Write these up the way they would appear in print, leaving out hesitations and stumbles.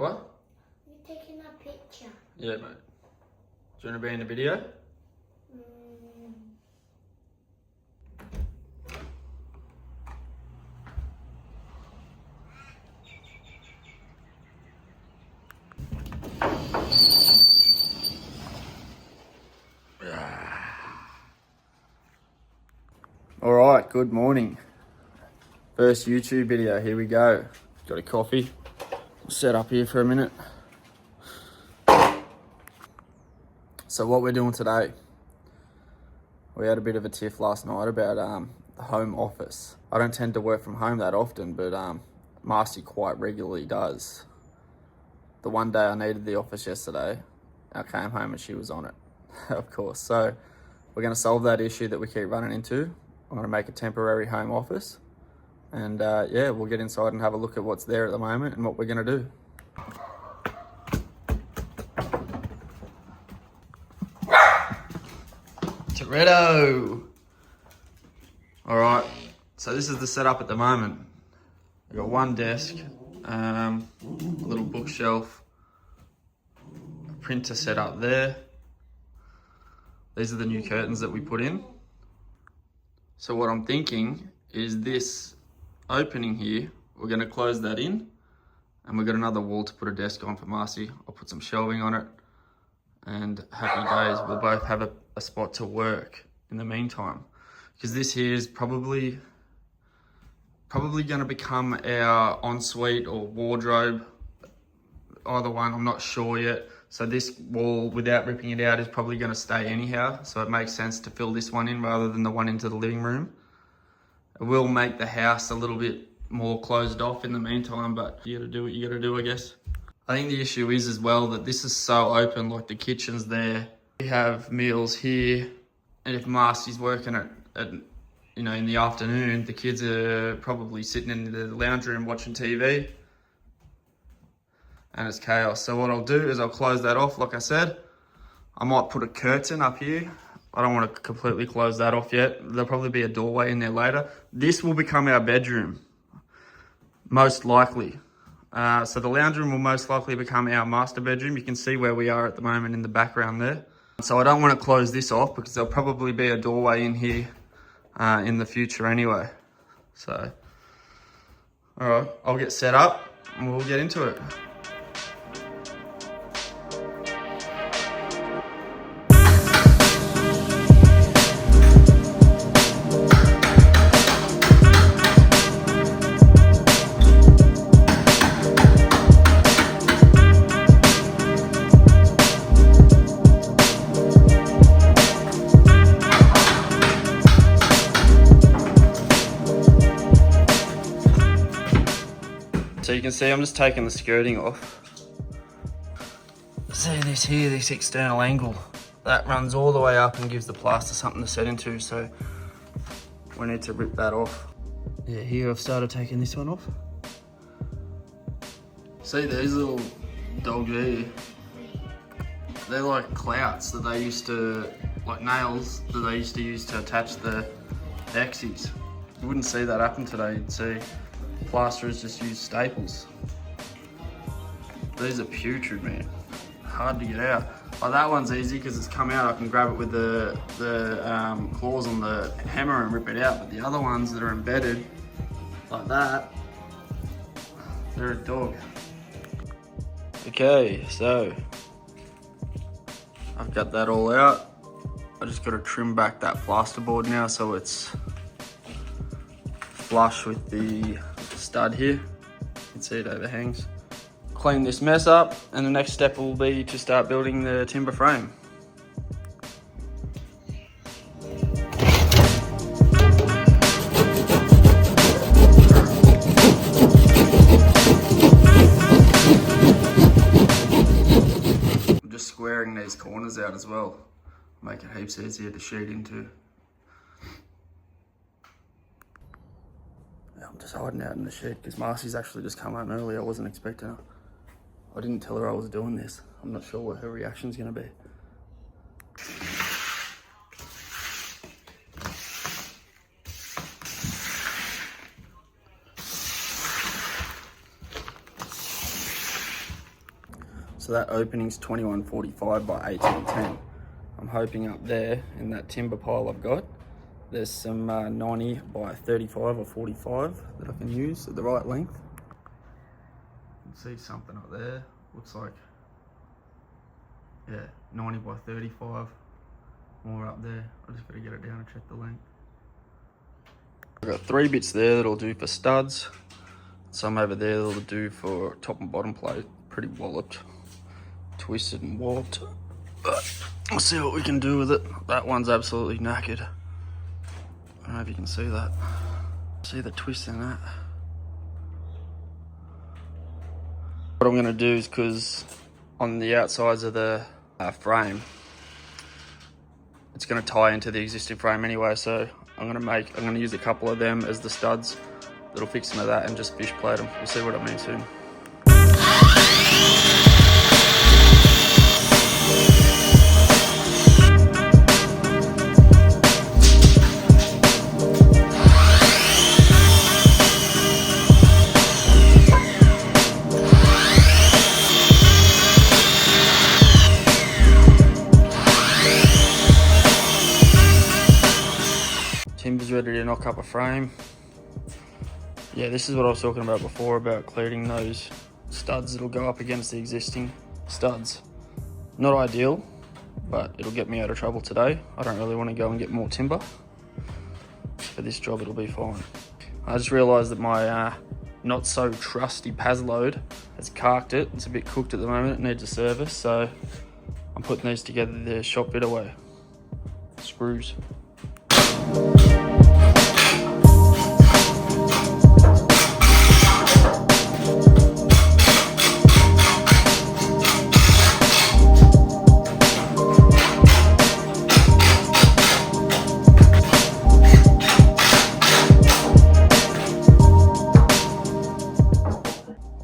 What? You're taking a picture. Yeah, mate. Do you want to be in the video? All right, good morning. First YouTube video, here we go. Got a coffee. Set up here for a minute. So what we're doing today, we had a bit of a tiff last night about the home office. I don't tend to work from home that often, but Marcy quite regularly does. The one day I needed the office yesterday, I came home and she was on it, of course. So we're going to solve that issue that we keep running into. I'm going to make a temporary home office. And yeah, we'll get inside and have a look at what's there at the moment and what we're going to do. Toretto! All right, so this is the setup at the moment. We've got one desk, a little bookshelf, a printer set up there. These are the new curtains that we put in. So what I'm thinking is this opening here, we're going to close that in, and we've got another wall to put a desk on for Marcy. I'll put some shelving on it, and happy days, we'll both have a spot to work in the meantime, because this here is probably going to become our ensuite or wardrobe, either one, I'm not sure yet. So this wall, without ripping it out, is probably going to stay anyhow, so it makes sense to fill this one in rather than the one into the living room. It will make the house a little bit more closed off in the meantime, but you gotta do what you gotta do, I guess. I think the issue is as well that this is so open, like the kitchen's there. We have meals here, and if Marcy's working at you know, in the afternoon, the kids are probably sitting in the lounge room watching TV, and it's chaos. So what I'll do is I'll close that off, like I said. I might put a curtain up here. I don't want to completely close that off yet. There'll probably be a doorway in there later. This will become our bedroom, most likely. So the lounge room will most likely become our master bedroom. You can see where we are at the moment in the background there. So I don't want to close this off because there'll probably be a doorway in here in the future anyway. So, all right, I'll get set up and we'll get into it. So you can see I'm just taking the skirting off. See this here, this external angle, that runs all the way up and gives the plaster something to set into, so we need to rip that off. Yeah, here I've started taking this one off. See these little dogs here? They're like clouts that they used to, like nails that they used to use to attach the X's. You wouldn't see that happen today, you'd see plasterers just use staples. These are putrid, man. Hard to get out. Like that one's easy because it's come out. I can grab it with the claws on the hammer and rip it out. But the other ones that are embedded like that, they're a dog. Okay, so I've got that all out. I just got to trim back that plasterboard now so it's flush with the stud here. You can see it overhangs. Clean this mess up, and the next step will be to start building the timber frame. I'm just squaring these corners out as well, make it heaps easier to sheet into. I'm just hiding out in the shed because Marcy's actually just come home early. I wasn't expecting her. I didn't tell her I was doing this. I'm not sure what her reaction's going to be. So that opening's 2145 by 1810. I'm hoping up there in that timber pile I've got, there's some 90 by 35 or 45 that I can use at the right length. You can see something up there, looks like, yeah, 90 by 35, more up there. I just gotta get it down and check the length. I've got 3 bits there that'll do for studs, some over there that'll do for top and bottom plate, pretty walloped, twisted and warped, but we'll see what we can do with it. That one's absolutely knackered. I don't know if you can see that. See the twist in that. What I'm gonna do is, because on the outsides of the frame, it's gonna tie into the existing frame anyway, so I'm gonna use a couple of them as the studs that'll fix into that and just fish plate them. We'll see what I mean soon. Timber's ready to knock up a frame. Yeah, this is what I was talking about before, about clearing those studs that'll go up against the existing studs. Not ideal, but it'll get me out of trouble today. I don't really want to go and get more timber. For this job, it'll be fine. I just realised that my not so trusty Paz load has carked it. It's a bit cooked at the moment, it needs a service, so I'm putting these together the shop bit away. Screws.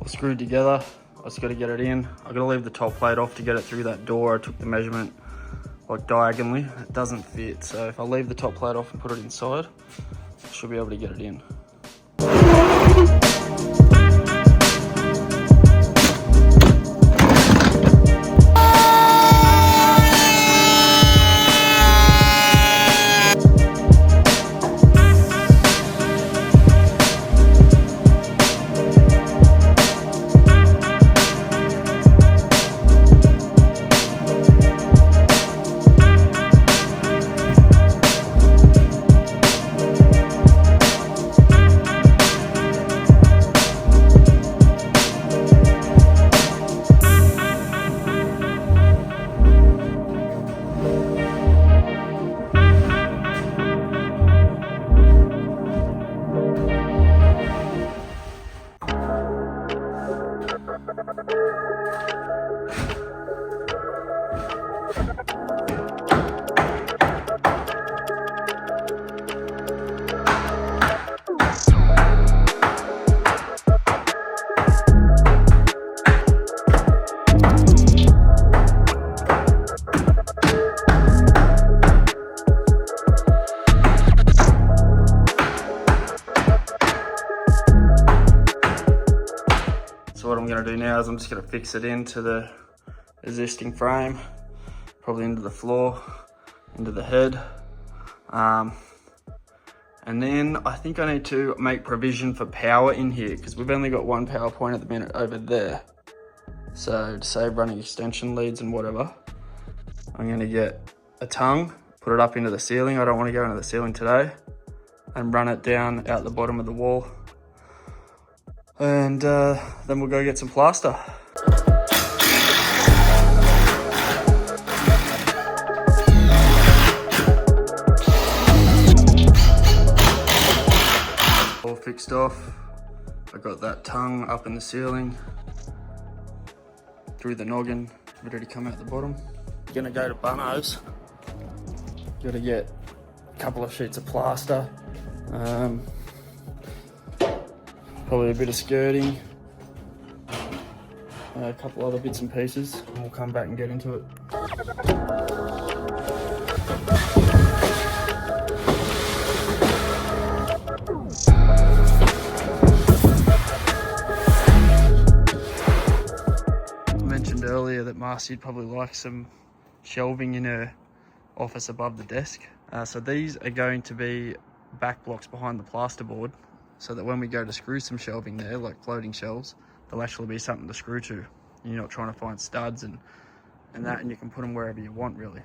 Screwed together. I just got to get it in. I got to leave the top plate off to get it through that door. I took the measurement like diagonally. It doesn't fit, so if I leave the top plate off and put it inside, I should be able to get it in. So what I'm going to do now is I'm just going to fix it into the existing frame, probably into the floor, into the head. And then I think I need to make provision for power in here, because we've only got one power point at the minute over there. So to save running extension leads and whatever, I'm going to get a tongue, put it up into the ceiling. I don't want to go into the ceiling today, and run it down out the bottom of the wall. And then we'll go get some plaster. All fixed off. I got that tongue up in the ceiling, through the noggin, ready to come out the bottom. Gonna go to Bunno's. Gotta get a couple of sheets of plaster. Probably a bit of skirting, a couple other bits and pieces, and we'll come back and get into it. I mentioned mentioned earlier that Marcy'd probably like some shelving in her office above the desk. So these are going to be back blocks behind the plasterboard, so that when we go to screw some shelving there, like floating shelves, there'll actually be something to screw to. You're not trying to find studs and that, and you can put them wherever you want, really.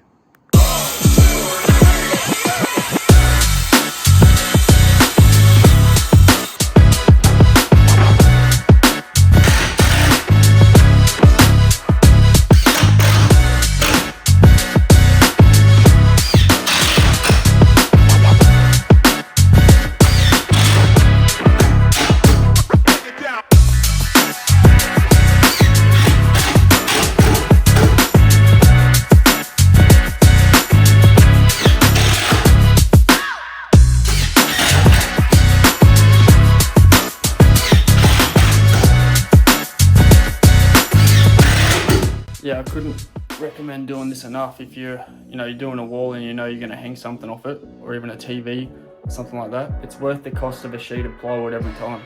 Yeah, I couldn't recommend doing this enough if you're doing a wall and you're going to hang something off it, or even a TV, something like that. It's worth the cost of a sheet of plywood every time.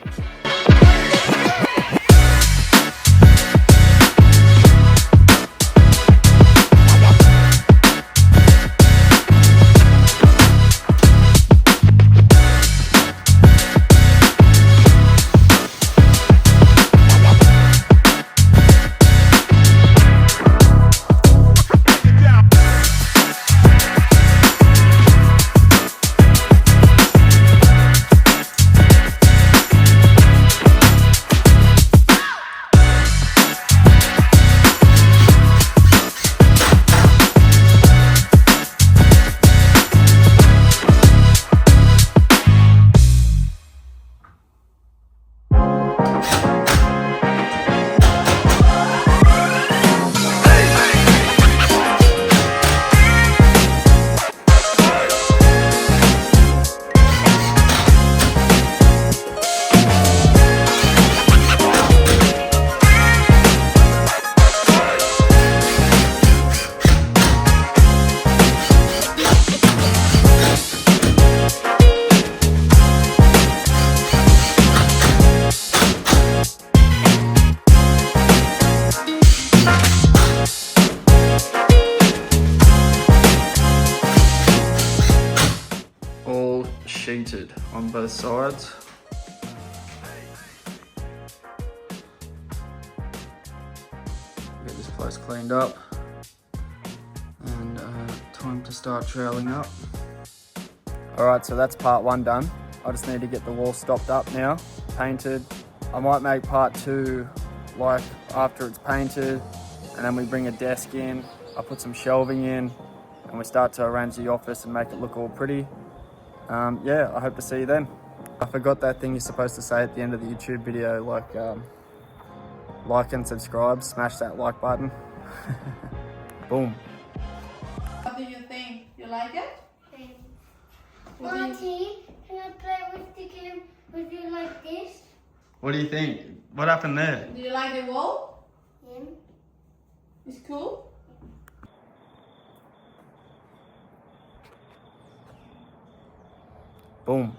All sheeted on both sides. Get this place cleaned up, and time to start troweling up. Alright, so that's part one done. I just need to get the wall stopped up now, painted. I might make part two like after it's painted, and then we bring a desk in, I put some shelving in, and we start to arrange the office and make it look all pretty. Yeah, I hope to see you then. I forgot that thing you're supposed to say at the end of the YouTube video, like and subscribe, smash that like button. Boom. What do you think? You like it? Auntie, can I play with the game with you like this? What do you think? What happened there? Do you like the wall? Yeah. It's cool? Boom.